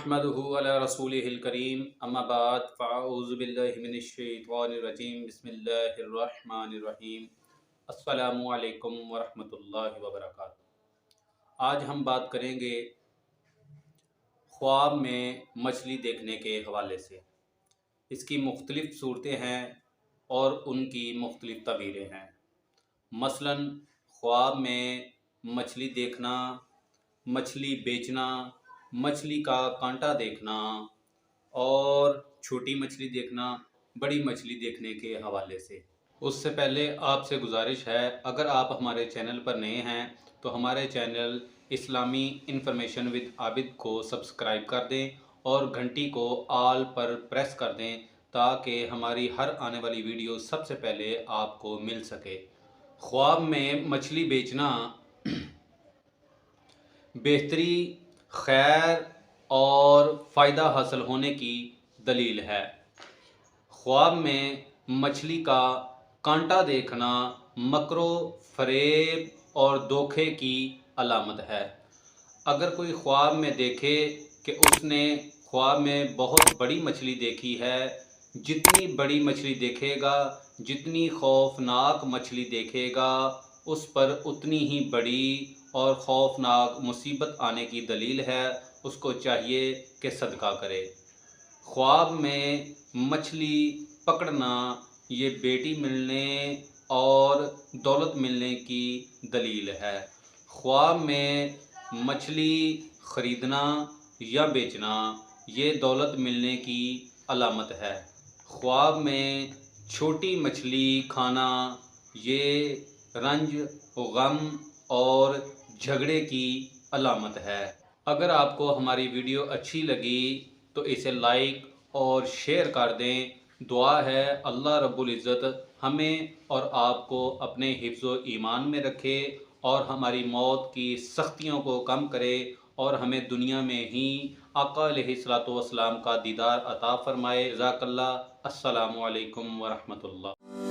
نحمده علی رسوله الکریم اما بعد فاعوذ باللہ من الشیطان الرجیم بسم اللہ الرحمن الرحیم السلام علیکم ورحمۃ اللہ وبرکاتہ۔ آج ہم بات کریں گے خواب میں مچھلی دیکھنے کے حوالے سے۔ اس کی مختلف صورتیں ہیں اور ان کی مختلف تعبیریں ہیں۔ مثلاً خواب میں مچھلی دیکھنا، مچھلی بیچنا، مچھلی کا کانٹا دیکھنا اور چھوٹی مچھلی دیکھنا، بڑی مچھلی دیکھنے کے حوالے سے۔ اس سے پہلے آپ سے گزارش ہے، اگر آپ ہمارے چینل پر نئے ہیں تو ہمارے چینل اسلامی انفارمیشن ود عابد کو سبسکرائب کر دیں اور گھنٹی کو آل پر پریس کر دیں تاکہ ہماری ہر آنے والی ویڈیو سب سے پہلے آپ کو مل سکے۔ خواب میں مچھلی بیچنا بہتری، خیر اور فائدہ حاصل ہونے کی دلیل ہے۔ خواب میں مچھلی کا کانٹا دیکھنا مکر و فریب اور دھوکے کی علامت ہے۔ اگر کوئی خواب میں دیکھے کہ اس نے خواب میں بہت بڑی مچھلی دیکھی ہے، جتنی بڑی مچھلی دیکھے گا، جتنی خوفناک مچھلی دیکھے گا، اس پر اتنی ہی بڑی اور خوفناک مصیبت آنے کی دلیل ہے۔ اس کو چاہیے کہ صدقہ کرے۔ خواب میں مچھلی پکڑنا یہ بیٹی ملنے اور دولت ملنے کی دلیل ہے۔ خواب میں مچھلی خریدنا یا بیچنا یہ دولت ملنے کی علامت ہے۔ خواب میں چھوٹی مچھلی کھانا یہ رنج، غم اور جھگڑے کی علامت ہے۔ اگر آپ کو ہماری ویڈیو اچھی لگی تو اسے لائک اور شیئر کر دیں۔ دعا ہے اللہ رب العزت ہمیں اور آپ کو اپنے حفظ و ایمان میں رکھے اور ہماری موت کی سختیوں کو کم کرے اور ہمیں دنیا میں ہی آقا علیہ الصلوۃ والسلام کا دیدار عطا فرمائے۔ جزاک اللہ۔ السلام علیکم ورحمۃ اللہ۔